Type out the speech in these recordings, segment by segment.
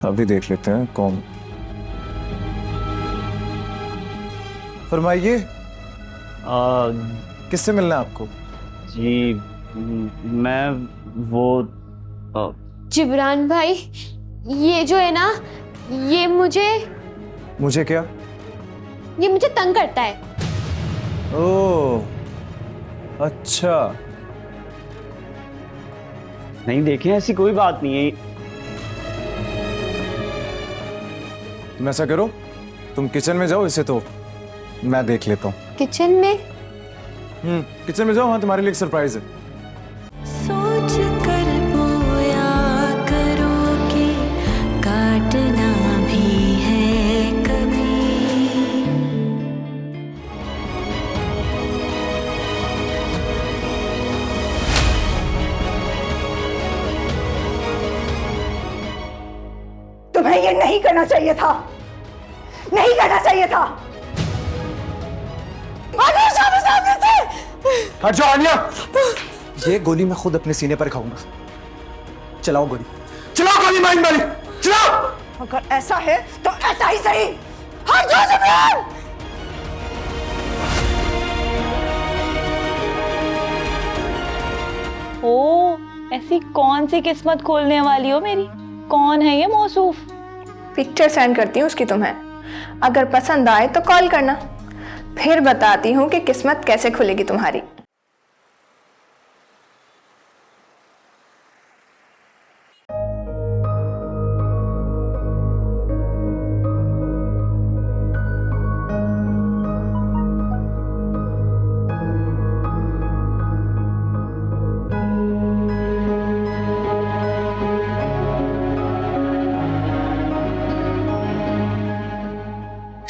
अभी देख लेते हैं कौन। फरमाइए, किससे मिलना है आपको? जी मैं वो जिब्रान भाई, ये जो है ना, ये मुझे क्या? मुझे तंग करता है। ओह अच्छा। नहीं देखें, ऐसी कोई बात नहीं है। तुम ऐसा करो, तुम किचन में जाओ, इसे तो मैं देख लेता हूँ। किचन में? किचन में जाओ, वहां तुम्हारे लिए एक सरप्राइज है। सोच कर बोया करो कि काटना भी है कभी। तुम्हें ये नहीं करना चाहिए था, नहीं करना चाहिए था। सामने से हट जाओ आनिया। ये गोली मैं खुद अपने सीने पर खाऊंगा। चलाओ गोली। चलाओ गोली माइन वाली, चलाओ। अगर ऐसा है तो ऐसा ही सही। हट जाओ जिब्रान। ओ, ऐसी कौन सी किस्मत खोलने वाली हो मेरी? कौन है ये मौसूफ? पिक्चर सेंड करती हूँ उसकी तुम्हें, अगर पसंद आए तो कॉल करना, फिर बताती हूँ कि किस्मत कैसे खुलेगी तुम्हारी।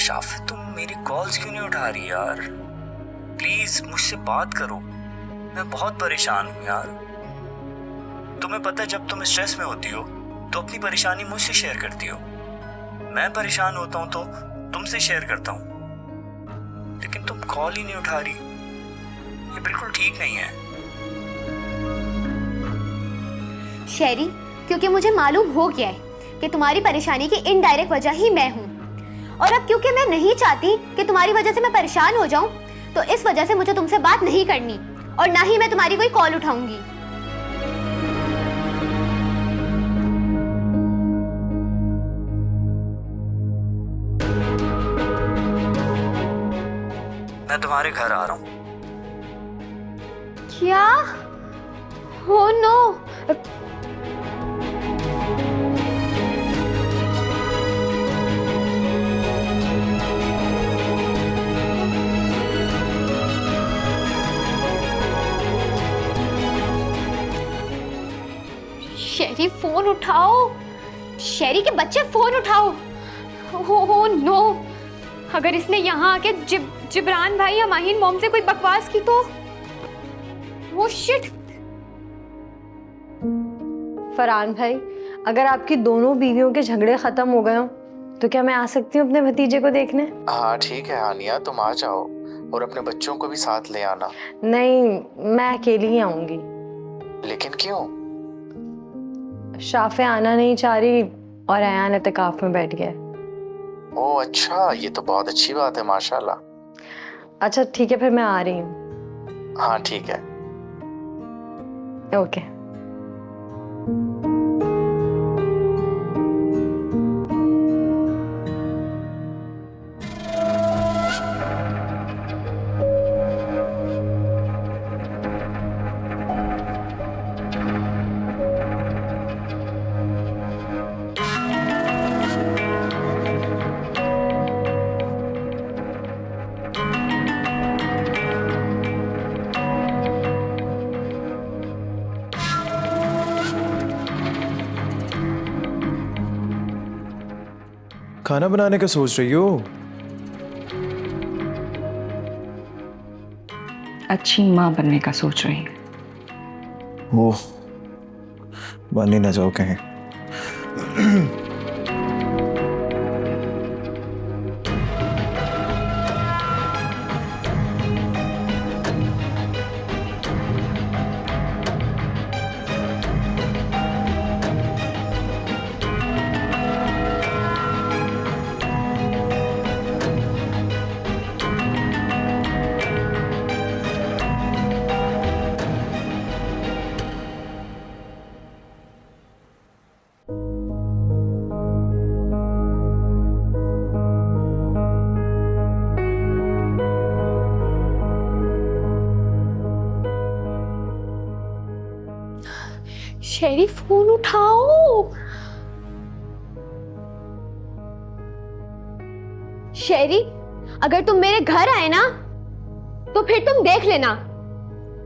शाफिद, तुम मेरी कॉल्स क्यों नहीं उठा रही यार? प्लीज मुझसे बात करो, मैं बहुत परेशान हूँ यार। तुम्हें पता है, जब तुम स्ट्रेस में होती हो तो अपनी परेशानी मुझसे शेयर करती हो। मैं परेशान होता हूँ तो तुमसे शेयर करता हूँ, लेकिन तुम कॉल ही नहीं उठा रही। ये बिल्कुल ठीक नहीं है। शेरी, क्योंकि मुझे मालूम हो गया है कि तुम्हारी परेशानी की इनडायरेक्ट वजह ही मैं हूँ, और अब क्योंकि मैं नहीं चाहती कि तुम्हारी वजह से मैं परेशान हो जाऊं, तो इस वजह से मुझे तुमसे बात नहीं करनी और ना ही मैं तुम्हारी कोई कॉल उठाऊंगी। मैं तुम्हारे घर आ रहा हूँ। क्या? हो नो। शेरी, फोन उठाओ। शेरी के बच्चे, फोन उठाओ। हो नो, अगर इसने यहाँ आके जिब्रान भाई या माहिन मोम से कोई बकवास की तो वो शिट। फरहान भाई, अगर आपकी दोनों बीवियों के झगड़े खत्म हो गए हो तो क्या मैं आ सकती हूँ अपने भतीजे को देखने? हाँ ठीक है हानिया, तुम आ जाओ और अपने बच्चों को भी साथ ले आना। नहीं, मैं अकेली ही आऊंगी। लेकिन क्यों? शाफे आना नहीं चाह रही और अयान एतकाफ में बैठ गया। ओह अच्छा, ये तो बहुत अच्छी बात है, माशाल्लाह। अच्छा ठीक है, फिर मैं आ रही हूँ। हाँ ठीक है। ओके। खाना बनाने का सोच रही हो? अच्छी माँ बनने का सोच रही हूँ। ओह, बन ही ना जाओ कहीं। शेरी फोन उठाओ। शेरी, अगर तुम मेरे घर आए ना तो फिर तुम देख लेना।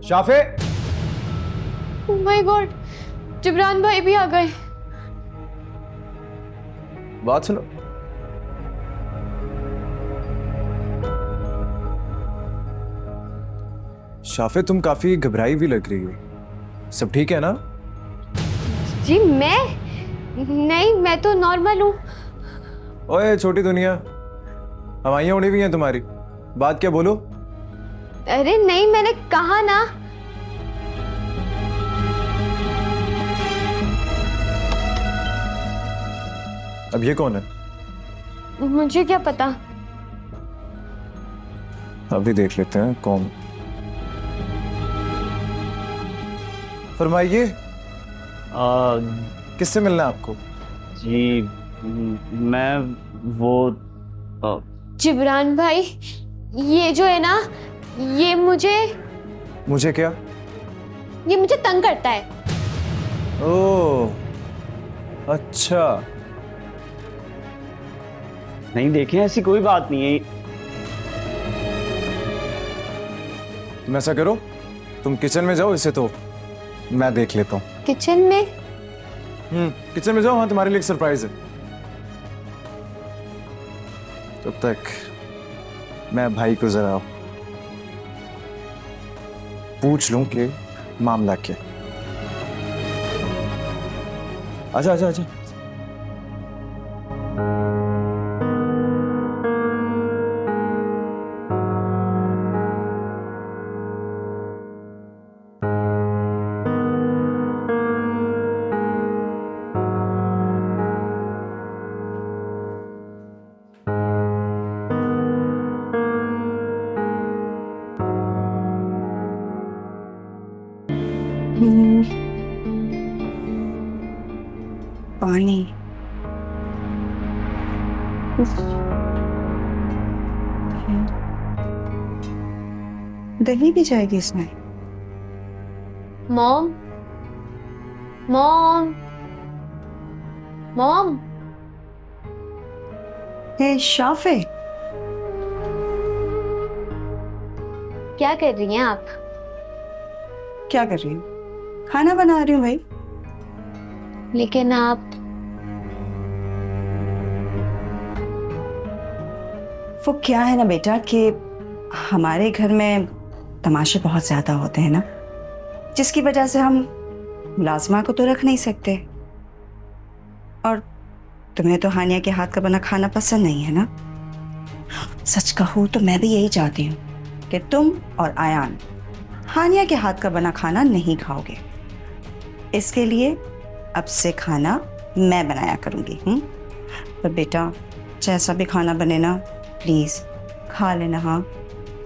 Shafey, oh my God, Jibran भाई भी आ गए। बात सुनो। शाफे, तुम काफी घबराई हुई लग रही हो। सब ठीक है ना? जी मैं नहीं, मैं तो नॉर्मल हूँ। ओए छोटी दुनिया, हवाइयाँ उड़ी हुई हैं तुम्हारी। बात क्या, बोलो। अरे नहीं, मैंने कहा ना। अब ये कौन है? मुझे क्या पता। अभी देख लेते हैं कौन। फरमाइए, किससे मिलना है आपको? जी मैं वो जिब्रान भाई, ये जो है ना, ये मुझे क्या? ये मुझे तंग करता है। ओह, अच्छा। नहीं देखें, ऐसी कोई बात नहीं है। तुम ऐसा करो, तुम किचन में जाओ, इसे तो मैं देख लेता हूँ। किचन में? किचन में जाओ, हाँ तुम्हारे लिए एक सरप्राइज है। तब तक मैं भाई को जरा पूछ लूं कि मामला क्या। आजा आजा आजा। पानी। दही भी जाएगी इसमें। Mom, mom, mom. Hey Shafe, क्या कर रही हैं आप? क्या कर रही हो? खाना बना रही हूँ भाई। लेकिन आप वो क्या है ना बेटा कि हमारे घर में तमाशे बहुत ज्यादा होते हैं ना, जिसकी वजह से हम लाजमा को तो रख नहीं सकते। और तुम्हें तो हानिया के हाथ का बना खाना पसंद नहीं है ना। सच कहूँ तो मैं भी यही चाहती हूँ कि तुम और आयान हानिया के हाथ का बना खाना नहीं खाओगे। इसके लिए अब से खाना मैं बनाया करूँगी। पर बेटा, जैसा भी खाना बने ना, प्लीज खा लेना। हाँ,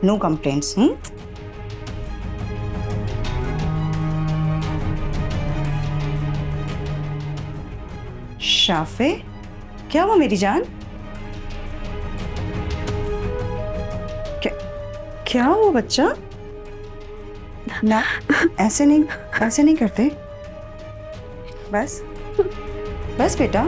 नो कंप्लेंट्स। शाफे, क्या हुआ मेरी जान? क्या हुआ बच्चा? ना, ऐसे नहीं करते। बस बस बेटा।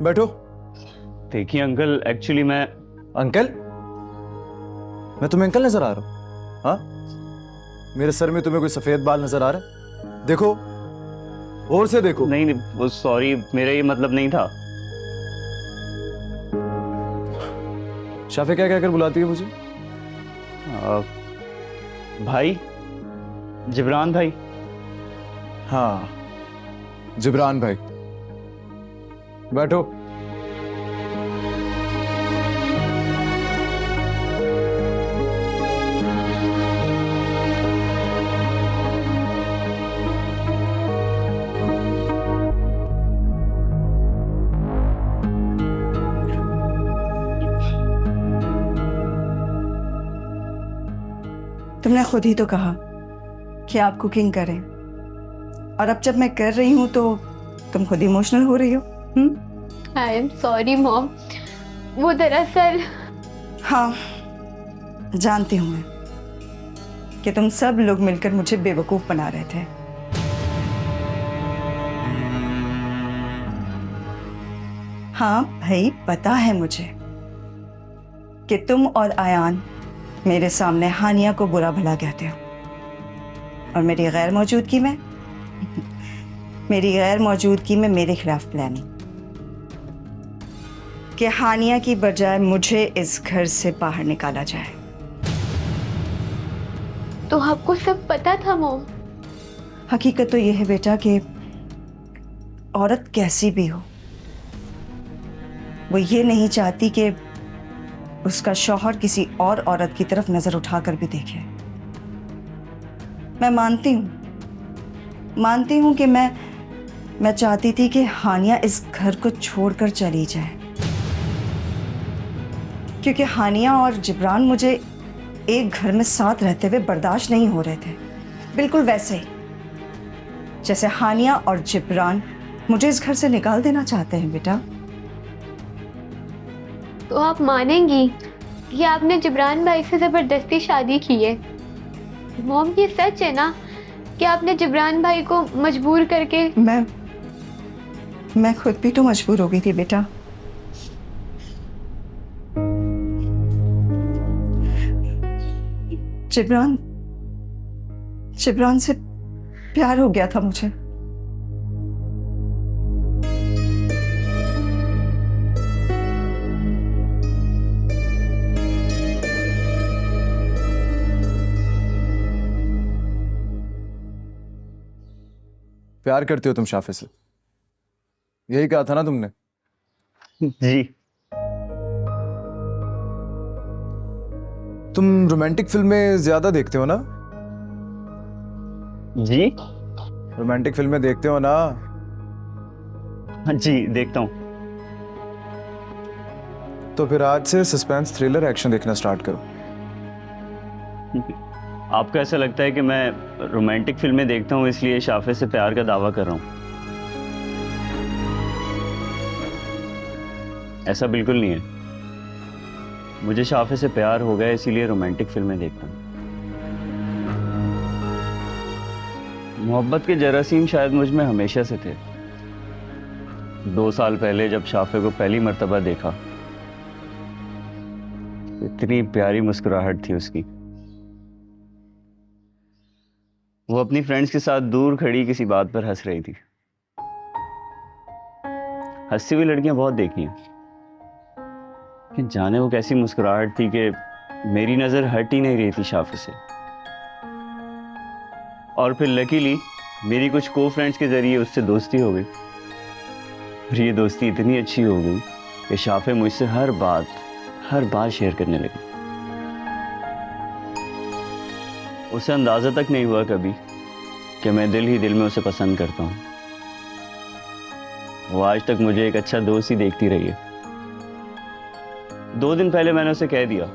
बैठो। देखिए अंकल, एक्चुअली मैं अंकल? मैं तुम्हें अंकल नजर आ रहा हूं? हाँ, मेरे सर में तुम्हें कोई सफेद बाल नजर आ रहा है? देखो, और से देखो। नहीं, वो सॉरी, मेरा ये मतलब नहीं था। शाफे क्या कहकर बुलाती है मुझे? भाई, जिब्रान भाई। हाँ, जिब्रान भाई। बैठो। तुमने खुद ही तो कहा कि आप कुकिंग करें, और अब जब मैं कर रही हूं तो तुम खुद इमोशनल हो रही हो। आई एम सॉरी मॉम, वो दरअसल हाँ, जानती हूँ मैं कि तुम सब लोग मिलकर मुझे बेवकूफ बना रहे थे। हाँ भाई, पता है मुझे कि तुम और आयान मेरे सामने हानिया को बुरा भला कहते हो, और मेरी गैर मौजूदगी में मेरे खिलाफ प्लानिंग कि हानिया की बजाय मुझे इस घर से बाहर निकाला जाए। तो आपको सब पता था मॉम? हकीकत तो यह है बेटा कि औरत कैसी भी हो, वो ये नहीं चाहती कि उसका शौहर किसी और औरत की तरफ नजर उठाकर भी देखे। मैं मानती हूं कि मैं चाहती थी कि हानिया इस घर को छोड़कर चली जाए, क्योंकि हानिया और जिब्रान मुझे एक घर में साथ रहते हुए बर्दाश्त नहीं हो रहे थे, बिल्कुल वैसे ही जैसे हानिया और जिब्रान मुझे इस घर से निकाल देना चाहते हैं। बेटा, तो आप मानेंगी कि आपने जिब्रान भाई से जबरदस्ती शादी की है? मॉम, ये सच है ना कि आपने जिब्रान भाई को मजबूर करके? मैं खुद भी तो मजबूर हो गई थी बेटा। जिब्रान से प्यार हो गया था मुझे। प्यार करती हो तुम शाफे से, यही कहा था ना तुमने? जी। तुम रोमांटिक फिल्में ज्यादा देखते हो ना? जी? रोमांटिक फिल्में देखते हो ना? हाँ जी, देखता हूँ। तो फिर आज से सस्पेंस, थ्रिलर, एक्शन देखना स्टार्ट करो। आपको ऐसा लगता है कि मैं रोमांटिक फिल्में देखता हूँ इसलिए शाफे से प्यार का दावा कर रहा हूँ? ऐसा बिल्कुल नहीं है। मुझे शाफे से प्यार हो गया इसीलिए रोमांटिक फिल्में देखता हूँ। मोहब्बत के जरासीम शायद मुझ में हमेशा से थे। 2 साल पहले जब शाफे को पहली मर्तबा देखा, इतनी प्यारी मुस्कुराहट थी उसकी। वो अपनी फ्रेंड्स के साथ दूर खड़ी किसी बात पर हंस रही थी। हंसती हुई लड़कियां बहुत देखी हैं, लेकिन जाने वो कैसी मुस्कुराहट थी कि मेरी नजर हट ही नहीं रही थी शाफे से। और फिर लकीली मेरी कुछ को फ्रेंड्स के जरिए उससे दोस्ती हो गई। फिर ये दोस्ती इतनी अच्छी हो गई कि शाफे मुझसे हर बात शेयर करने लगी। उसे अंदाजा तक नहीं हुआ कभी कि मैं दिल ही दिल में उसे पसंद करता हूँ। वो आज तक मुझे एक अच्छा दोस्त ही देखती रही है। 2 दिन पहले मैंने उसे कह दिया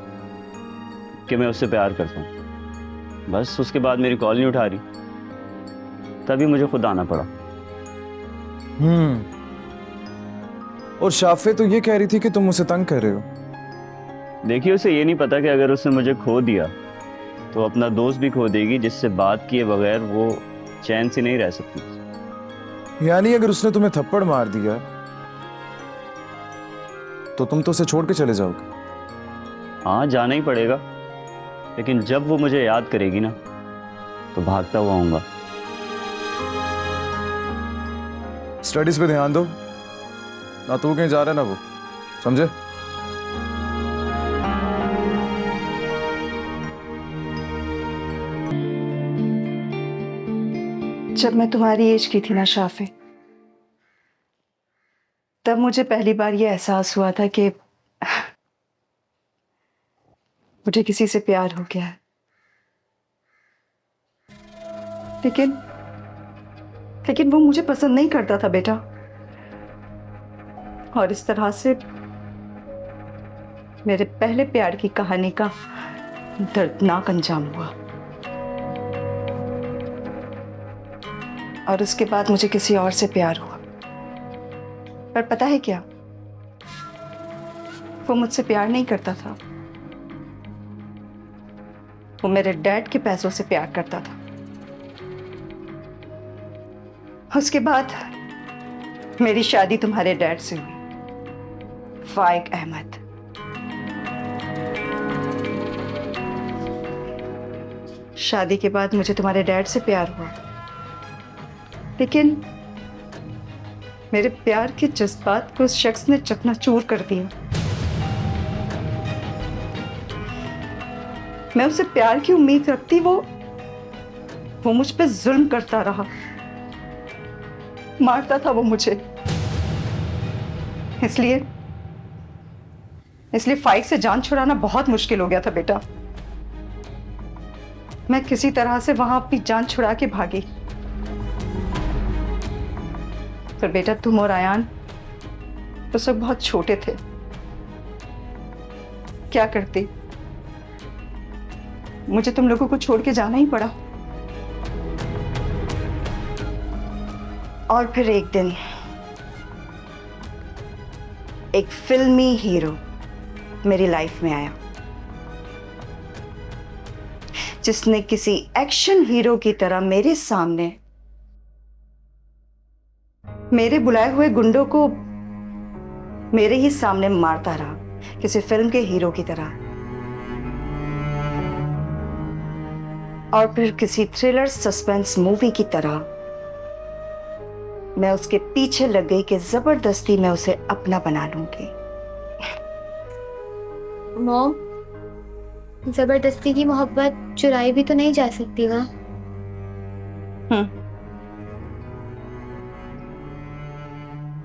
कि मैं उससे प्यार करता हूँ। बस उसके बाद मेरी कॉल नहीं उठा रही, तभी मुझे खुद आना पड़ा। और शाफे तो ये कह रही थी कि तुम उसे तंग कर रहे हो। देखिए, उसे ये नहीं पता कि अगर उसने मुझे खो दिया तो अपना दोस्त भी खो देगी जिससे बात किए बगैर वो चैन से नहीं रह सकती। यानी अगर उसने तुम्हें थप्पड़ मार दिया तो तुम तो उसे छोड़ के चले जाओगे? हाँ, जाना ही पड़ेगा, लेकिन जब वो मुझे याद करेगी ना तो भागता हुआ आऊंगा। स्टडीज पे ध्यान दो ना, तू कहीं जा रहा है ना वो, समझे? जब मैं तुम्हारी एज की थी ना शाफे, तब मुझे पहली बार ये एहसास हुआ था कि मुझे किसी से प्यार हो गया है। लेकिन वो मुझे पसंद नहीं करता था बेटा, और इस तरह से मेरे पहले प्यार की कहानी का दर्दनाक अंजाम हुआ। और उसके बाद मुझे किसी और से प्यार हुआ। पर पता है क्या, वो मुझसे प्यार नहीं करता था, वो मेरे डैड के पैसों से प्यार करता था। उसके बाद मेरी शादी तुम्हारे डैड से हुई, फाइक अहमद। शादी के बाद मुझे तुम्हारे डैड से प्यार हुआ, लेकिन मेरे प्यार के जज्बात को उस शख्स ने चकनाचूर कर दिया। मैं उससे प्यार की उम्मीद रखती, वो मुझ पे जुल्म करता रहा, मारता था वो मुझे। इसलिए फाइक से जान छुड़ाना बहुत मुश्किल हो गया था बेटा। मैं किसी तरह से वहां अपनी जान छुड़ा के भागी। पर बेटा तुम और आयान उस वक्त बहुत छोटे थे, क्या करती? मुझे तुम लोगों को छोड़ के जाना ही पड़ा। और फिर एक दिन एक फिल्मी हीरो मेरी लाइफ में आया, जिसने किसी एक्शन हीरो की तरह मेरे सामने मेरे बुलाए हुए गुंडों को मेरे ही सामने मारता रहा, किसी फिल्म के हीरो की तरह। और फिर किसी थ्रिलर सस्पेंस मूवी की तरह मैं उसके पीछे लग गई कि जबरदस्ती मैं उसे अपना बना लूंगी। मॉम, जबरदस्ती की मोहब्बत चुराई भी तो नहीं जा सकती ना।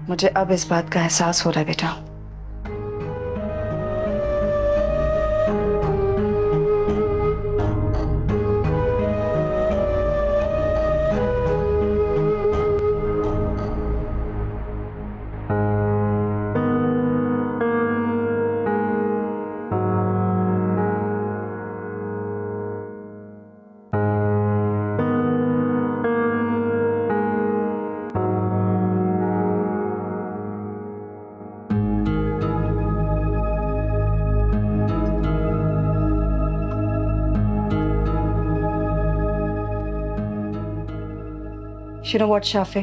मुझे अब इस बात का एहसास हो रहा है बेटा। You know what, शाफे,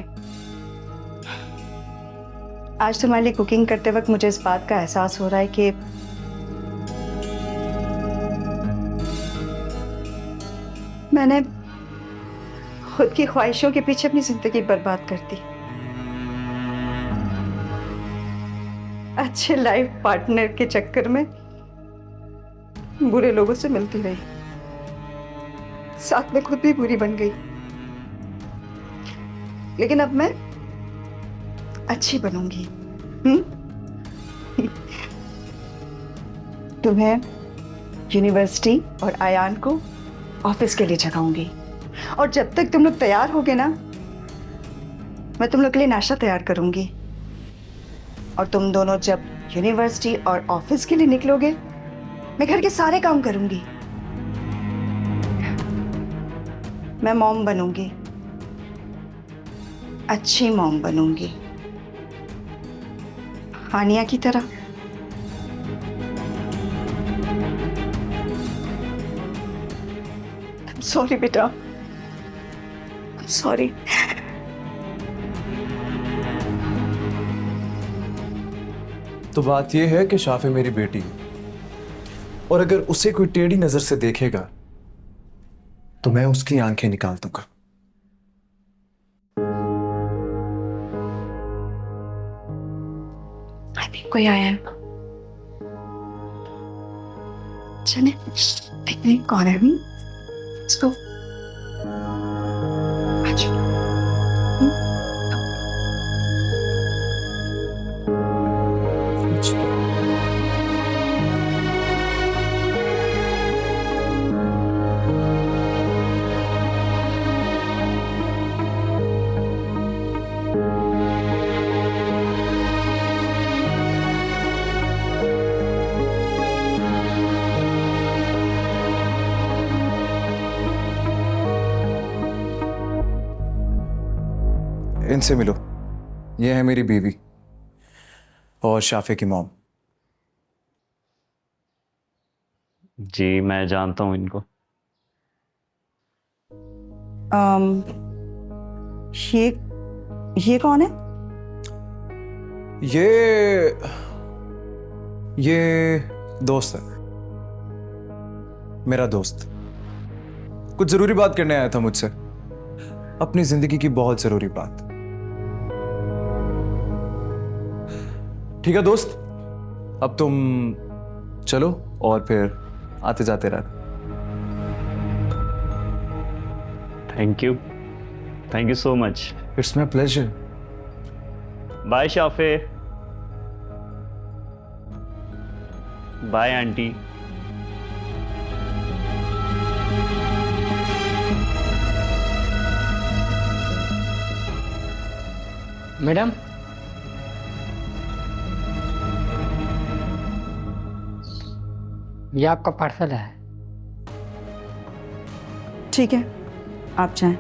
आज तुम्हारे लिए कुकिंग करते वक्त मुझे इस बात का एहसास हो रहा है कि मैंने खुद की ख्वाहिशों के पीछे अपनी जिंदगी बर्बाद कर दी। अच्छे लाइफ पार्टनर के चक्कर में बुरे लोगों से मिलती रही, साथ में खुद भी बुरी बन गई। लेकिन अब मैं अच्छी बनूंगी। तुम्हें यूनिवर्सिटी और आयान को ऑफिस के लिए जगाऊंगी, और जब तक तुम लोग तैयार होगे ना, मैं तुम लोग के लिए नाश्ता तैयार करूंगी। और तुम दोनों जब यूनिवर्सिटी और ऑफिस के लिए निकलोगे, मैं घर के सारे काम करूंगी। मैं मॉम बनूंगी, अच्छी मॉम बनूंगी, हानिया की तरह। सॉरी बेटा, सॉरी। तो बात यह है कि शाफे मेरी बेटी है, और अगर उसे कोई टेढ़ी नजर से देखेगा तो मैं उसकी आंखें निकाल दूंगा। कोई आया है। चले देखने कौन है। Let's go. इनसे मिलो, ये है मेरी बीवी और शाफे की मॉम। जी मैं जानता हूँ इनको। ये कौन है? ये दोस्त है, मेरा दोस्त। कुछ जरूरी बात करने आया था मुझसे, अपनी जिंदगी की बहुत जरूरी बात। ठीक है दोस्त, अब तुम चलो और फिर आते जाते रहना। Thank you so much. It's my pleasure. Bye Shafe. Bye aunty. Madam, ये आपका पार्सल है। ठीक है, आप जाएं।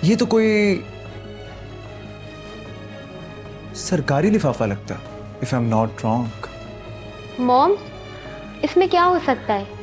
ये तो कोई सरकारी लिफाफा लगता है, if I am not wrong. Mom, इसमें क्या हो सकता है?